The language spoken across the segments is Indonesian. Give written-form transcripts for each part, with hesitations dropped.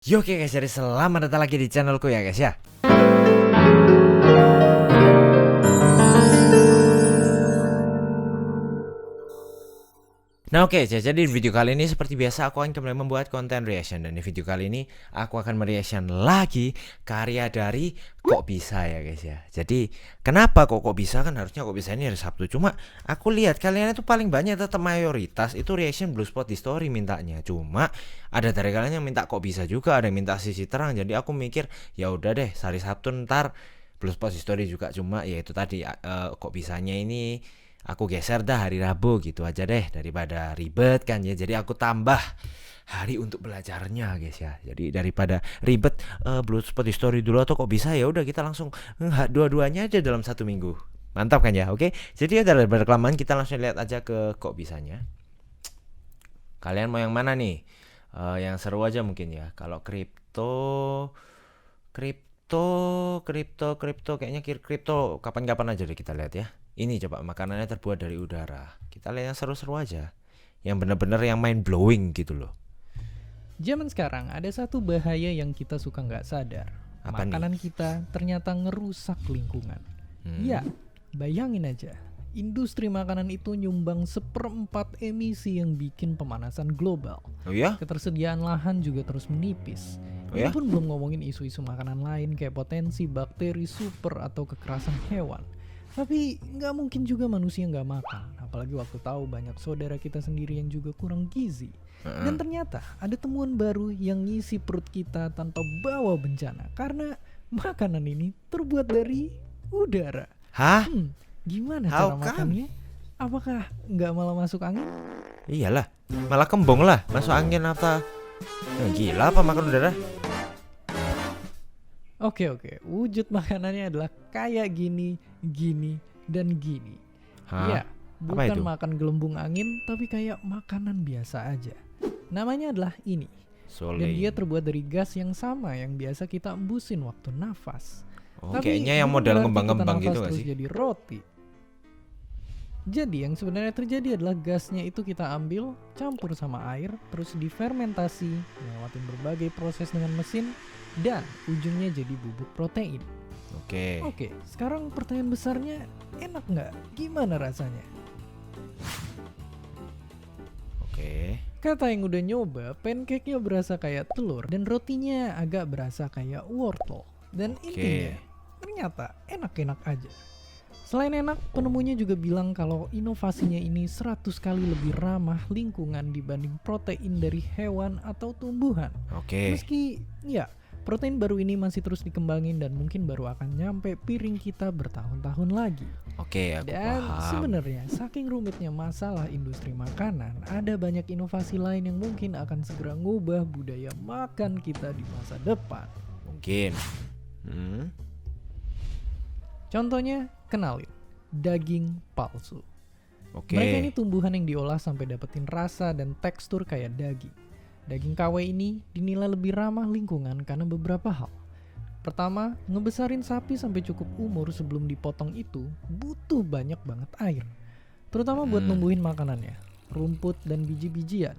Yo oke guys, jadi selamat datang lagi di channelku ya guys ya. Nah oke, jadi di video kali ini seperti biasa aku akan kembali membuat konten reaction. Dan di video kali ini aku akan mereaction lagi karya dari Kok Bisa ya guys ya. Jadi kenapa kok bisa, kan harusnya Kok Bisa ini hari Sabtu. Cuma aku lihat kalian itu paling banyak tetap mayoritas itu reaction Blue Spot di story mintanya. Cuma ada dari kalian yang minta Kok Bisa juga, ada yang minta Sisi Terang. Jadi aku mikir ya udah deh, hari Sabtu ntar Blue Spot di story juga. Cuma ya itu tadi Kok Bisanya ini aku geser dah hari Rabu gitu aja deh, daripada ribet kan ya. Jadi aku tambah hari untuk belajarnya guys ya. Jadi daripada ribet Blue Spot di story dulu atau Kok Bisa, ya udah kita langsung dua-duanya aja dalam satu minggu. Mantap kan ya. Oke, jadi ya daripada kelamaan kita langsung lihat aja ke Kok Bisanya. Kalian mau yang mana nih? Yang seru aja mungkin ya. Kalau kripto kayaknya kripto kapan-kapan aja deh kita lihat ya. Ini coba makanannya terbuat dari udara. Kita lihat yang seru-seru aja, yang bener-bener yang mind blowing gitu loh. Zaman sekarang ada satu bahaya yang kita suka nggak sadar. Apa Makanan nih? kita ternyata ngerusak lingkungan. Ya, bayangin aja. Industri makanan itu nyumbang 1/4 emisi yang bikin pemanasan global. Oh ya? Ketersediaan lahan juga terus menipis. Oh Ini ya? pun belum ngomongin isu-isu makanan lain kayak potensi bakteri super atau kekerasan hewan. Tapi nggak mungkin juga manusia nggak makan. Apalagi waktu tahu banyak saudara kita sendiri yang juga kurang gizi. Dan ternyata ada temuan baru yang ngisi perut kita tanpa bawa bencana. Karena makanan ini terbuat dari udara. Hah? Gimana How cara come? makannya? Apakah nggak malah masuk angin? Iyalah, malah kembung lah, masuk angin apa? Gila apa makan udara? Oke, wujud makanannya adalah kayak gini, gini, dan gini. Hah? Ya, Apa bukan itu? makan gelembung angin, tapi kayak makanan biasa aja. Namanya adalah ini. Dan dia terbuat dari gas yang sama yang biasa kita embusin waktu nafas. Oh, Tapi kayaknya yang bukan model berarti ngembang-ngembang kita gitu nafas gak terus sih? jadi roti. Jadi yang sebenarnya terjadi adalah gasnya itu kita ambil, campur sama air, terus difermentasi, melewati berbagai proses dengan mesin, dan ujungnya jadi bubuk protein. Oke. Oke, sekarang pertanyaan besarnya, enak nggak? Gimana rasanya? Oke. Kata yang udah nyoba, pancake-nya berasa kayak telur dan rotinya agak berasa kayak wortel. Dan Oke. intinya, ternyata enak-enak aja. Selain enak, penemunya juga bilang kalau inovasinya ini 100 kali lebih ramah lingkungan dibanding protein dari hewan atau tumbuhan. Oke. Meski, ya, protein baru ini masih terus dikembangin dan mungkin baru akan nyampe piring kita bertahun-tahun lagi. Oke, aku Dan paham. sebenarnya saking rumitnya masalah industri makanan, ada banyak inovasi lain yang mungkin akan segera ngubah budaya makan kita di masa depan. Mungkin. Contohnya, kenalin, daging palsu. Oke. Mereka ini tumbuhan yang diolah sampai dapetin rasa dan tekstur kayak daging. Daging KW ini dinilai lebih ramah lingkungan karena beberapa hal. Pertama, ngebesarin sapi sampai cukup umur sebelum dipotong itu butuh banyak banget air. Terutama buat numbuhin makanannya, rumput dan biji-bijian.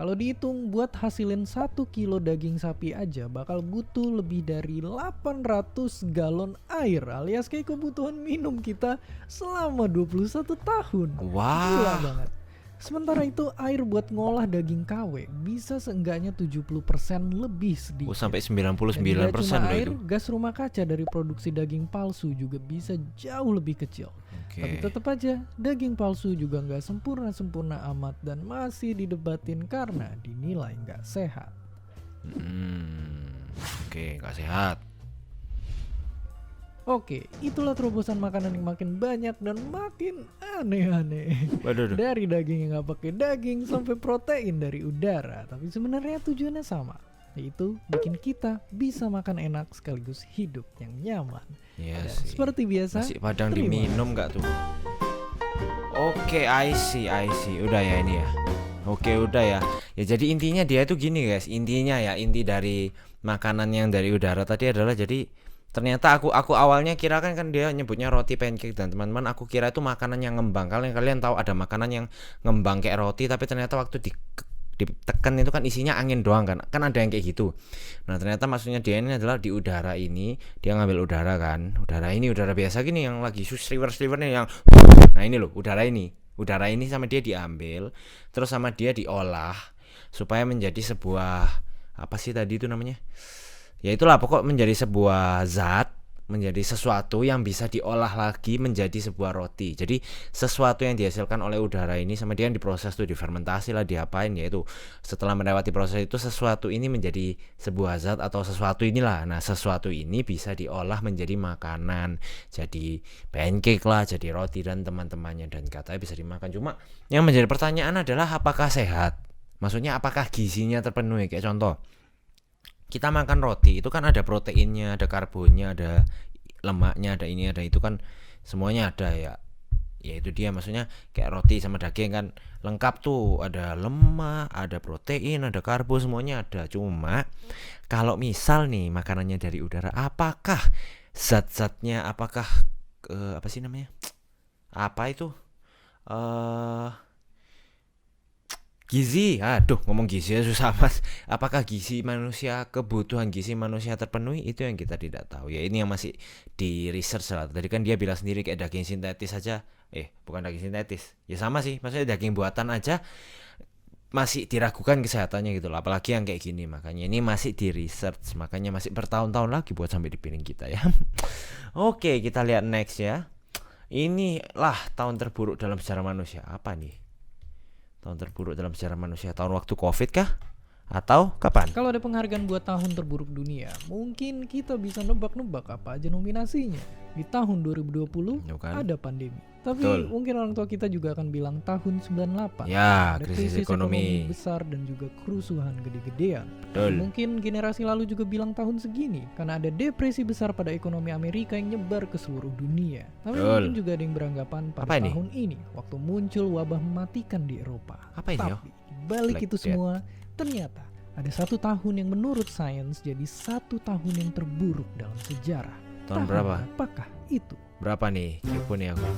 Kalau dihitung buat hasilin 1 kilo daging sapi aja bakal butuh lebih dari 800 galon air, alias kayak kebutuhan minum kita selama 21 tahun. Gila Wah. banget. Sementara itu air buat ngolah daging KW bisa seenggaknya 70% lebih sedikit. Oh, sampai Dan 99% nggak cuma loh air, itu. gas rumah kaca dari produksi daging palsu juga bisa jauh lebih kecil. Tapi Oke. tetap aja, daging palsu juga nggak sempurna-sempurna amat dan masih didebatin karena dinilai nggak sehat. Oke, nggak sehat. Oke, itulah terobosan makanan yang makin banyak dan makin aneh-aneh. Waduh. Dari daging yang nggak pakai daging sampai protein dari udara, tapi sebenarnya tujuannya sama, yaitu bikin kita bisa makan enak sekaligus hidup yang nyaman. Iya Dan sih. seperti biasa, Nasi padang terima. diminum nggak tuh? Oke, I see. Udah ya ini ya. Oke, udah ya. Ya jadi intinya dia itu gini guys. Intinya ya, inti dari makanan yang dari udara tadi adalah jadi ternyata aku awalnya kira kan dia nyebutnya roti pancake, dan teman-teman aku kira itu makanan yang ngembang. Kalian tahu ada makanan yang ngembang kayak roti, tapi ternyata waktu ditekan itu kan isinya angin doang kan ada yang kayak gitu. Nah ternyata maksudnya dia ini adalah di udara ini, dia ngambil udara kan, udara biasa gini yang lagi sliver-slivernya yang nah ini loh udara ini sama dia diambil terus sama dia diolah supaya menjadi sebuah apa sih tadi itu namanya, ya itulah pokok menjadi sebuah zat, menjadi sesuatu yang bisa diolah lagi menjadi sebuah roti. Jadi sesuatu yang dihasilkan oleh udara ini sama dia yang diproses tuh, difermentasi lah, diapain, yaitu setelah melewati proses itu sesuatu ini menjadi sebuah zat atau sesuatu inilah. Nah sesuatu ini bisa diolah menjadi makanan, jadi pancake lah, jadi roti dan teman-temannya, dan katanya bisa dimakan. Cuma yang menjadi pertanyaan adalah apakah sehat? Maksudnya apakah gizinya terpenuhi? Kayak contoh kita makan roti itu kan ada proteinnya, ada karbonnya, ada lemaknya, ada ini, ada itu kan semuanya ada ya. Ya itu dia maksudnya kayak roti sama daging kan lengkap tuh, ada lemak, ada protein, ada karbo, semuanya ada. Cuma kalau misal nih makanannya dari udara, apakah zat-zatnya, apakah apa sih namanya? Apa itu? Gizi, ngomong gizi ya susah mas. Apakah gizi manusia, kebutuhan gizi manusia terpenuhi, itu yang kita tidak tahu. Ya ini yang masih di research lah. Tadi kan dia bilang sendiri kayak daging sintetis aja, bukan daging sintetis, ya sama sih. Maksudnya daging buatan aja masih diragukan kesehatannya gitu loh. Apalagi yang kayak gini, makanya ini masih di research, makanya masih bertahun-tahun lagi buat sampai di piring kita ya. Oke, kita lihat next ya. Inilah tahun terburuk dalam sejarah manusia. Apa nih? Tahun terburuk dalam sejarah manusia, tahun waktu Covid kah? Atau kapan? Kalau ada penghargaan buat tahun terburuk dunia, mungkin kita bisa nebak-nebak apa aja nominasinya. Di tahun 2020 Bukan. ada pandemi. Tapi Betul. mungkin orang tua kita juga akan bilang tahun 98. Ya, Ada krisis ekonomi. besar dan juga kerusuhan gede-gedean. Betul. Mungkin generasi lalu juga bilang tahun segini karena ada depresi besar pada ekonomi Amerika yang nyebar ke seluruh dunia. Tapi Betul. mungkin juga ada yang beranggapan pada Apa ini? tahun ini waktu muncul wabah mematikan di Eropa. Apa ini, Tapi balik Black itu Death. semua, ternyata ada satu tahun yang menurut sains jadi satu tahun yang terburuk dalam sejarah. Tahun berapa? Apakah itu? Berapa nih? Kepo nih aku.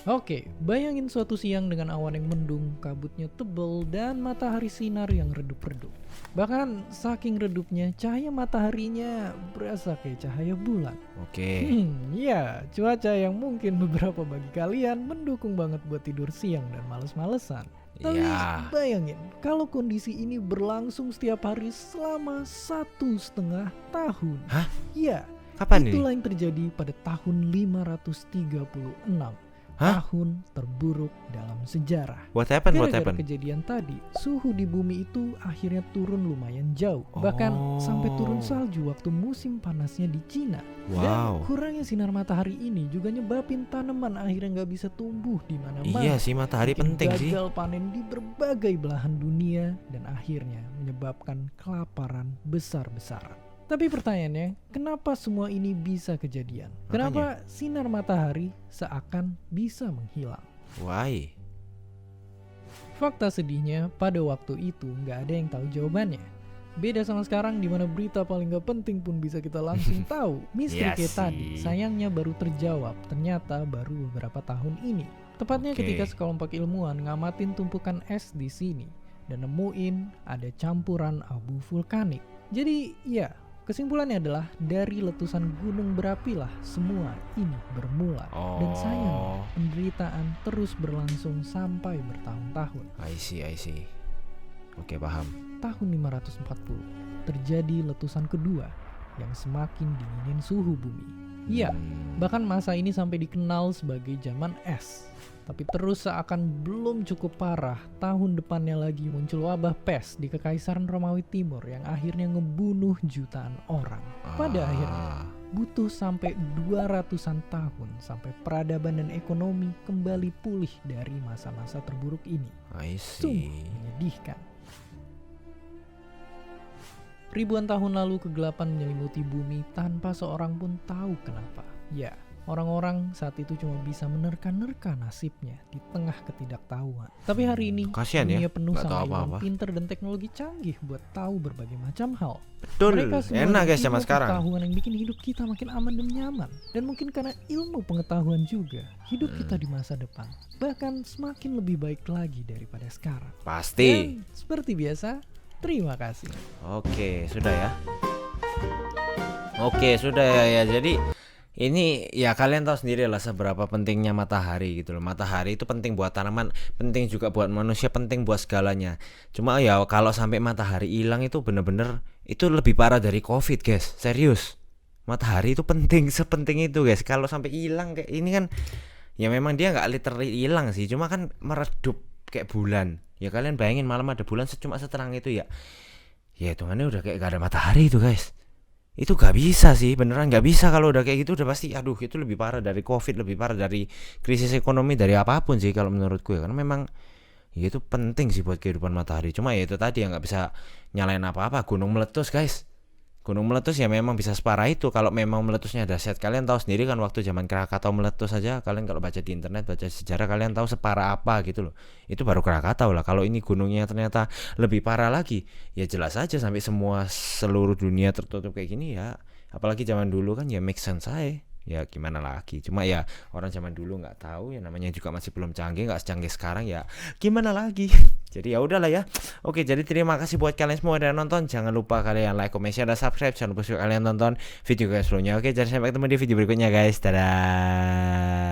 Oke, bayangin suatu siang dengan awan yang mendung, kabutnya tebal, dan matahari sinar yang redup-redup. Bahkan saking redupnya, cahaya mataharinya berasa kayak cahaya bulan. Oke. Ya, cuaca yang mungkin beberapa bagi kalian mendukung banget buat tidur siang dan males-malesan. Tapi Ya. bayangin, kalau kondisi ini berlangsung setiap hari selama 1,5 tahun. Hah? Ya, Kapan ini? itulah yang terjadi pada tahun 536. Hah? Tahun terburuk dalam sejarah. What happened? Gara-gara kejadian tadi, suhu di bumi itu akhirnya turun lumayan jauh. Bahkan sampai turun salju waktu musim panasnya di Cina. Wow. Dan kurangnya sinar matahari ini juga nyebabin tanaman akhirnya nggak bisa tumbuh di mana-mana. Iya sih, matahari Bikin penting sih. gagal panen di berbagai belahan dunia dan akhirnya menyebabkan kelaparan besar-besaran. Tapi pertanyaannya, kenapa semua ini bisa kejadian? Kenapa sinar matahari seakan bisa menghilang? Why? Fakta sedihnya, pada waktu itu nggak ada yang tahu jawabannya. Beda sama sekarang di mana berita paling nggak penting pun bisa kita langsung tahu. Misteri Iya kayak tadi, sih. sayangnya baru terjawab ternyata baru beberapa tahun ini. Tepatnya Oke. ketika sekelompok ilmuwan ngamatin tumpukan es di sini dan nemuin ada campuran abu vulkanik. Jadi ya, kesimpulannya adalah dari letusan gunung berapi lah semua ini bermula. Dan sayangnya penderitaan terus berlangsung sampai bertahun-tahun. I see. Oke, paham. Tahun 540 terjadi letusan kedua yang semakin dinginin suhu bumi. Iya, bahkan masa ini sampai dikenal sebagai zaman es. Tapi terus seakan belum cukup parah, tahun depannya lagi muncul wabah pes di Kekaisaran Romawi Timur yang akhirnya ngebunuh jutaan orang. Pada akhirnya butuh sampai 200-an tahun sampai peradaban dan ekonomi kembali pulih dari masa-masa terburuk ini. I Sungguh see. menyedihkan. Ribuan tahun lalu kegelapan menyelimuti bumi tanpa seorang pun tahu kenapa. Ya, Orang-orang saat itu cuma bisa menerka-nerka nasibnya di tengah ketidaktahuan. Tapi hari ini Kasian ya, dunia penuh nggak tahu sama ilmu apa-apa. pinter dan teknologi canggih buat tahu berbagai macam hal. Betul, Mereka semua enak ada guys zaman ilmu sekarang. pengetahuan yang bikin hidup kita makin aman dan nyaman. Dan mungkin karena ilmu pengetahuan juga, hidup kita di masa depan bahkan semakin lebih baik lagi daripada sekarang. Pasti. Dan seperti biasa, terima kasih. Oke, sudah ya. Oke, sudah ya. Jadi ini ya kalian tahu sendiri lah seberapa pentingnya matahari gitu loh. Matahari itu penting buat tanaman, penting juga buat manusia, penting buat segalanya. Cuma ya kalau sampai matahari hilang itu bener-bener itu lebih parah dari COVID, guys. Serius. Matahari itu penting, sepenting itu, guys. Kalau sampai hilang kayak ini kan ya memang dia nggak literally hilang sih, cuma kan meredup kayak bulan. Ya kalian bayangin malam ada bulan cuma seterang itu ya. Ya hitungannya udah kayak gak ada matahari itu, guys. Itu gak bisa sih, beneran gak bisa. Kalau udah kayak gitu udah pasti aduh itu lebih parah dari COVID, lebih parah dari krisis ekonomi, dari apapun sih kalau menurutku ya. Karena memang ya itu penting sih buat kehidupan matahari. Cuma ya itu tadi yang gak bisa nyalain apa-apa. Gunung meletus, guys. Gunung meletus ya memang bisa separah itu kalau memang meletusnya dahsyat. Kalian tahu sendiri kan waktu zaman Krakatau meletus saja, kalian kalau baca di internet, baca sejarah, kalian tahu separah apa gitu loh. Itu baru Krakatau lah. Kalau ini gunungnya ternyata lebih parah lagi, ya jelas aja sampai semua seluruh dunia tertutup kayak gini ya. Apalagi zaman dulu kan ya make sense aja. Ya gimana lagi. Cuma ya orang zaman dulu nggak tahu ya, namanya juga masih belum canggih, nggak secanggih sekarang ya. Gimana lagi? Jadi ya udahlah ya. Oke, jadi terima kasih buat kalian semua yang nonton. Jangan lupa kalian like, comment, share, dan subscribe. Jangan lupa juga kalian tonton video guys sebelumnya. Oke, jadi sampai ketemu di video berikutnya guys. Dadah.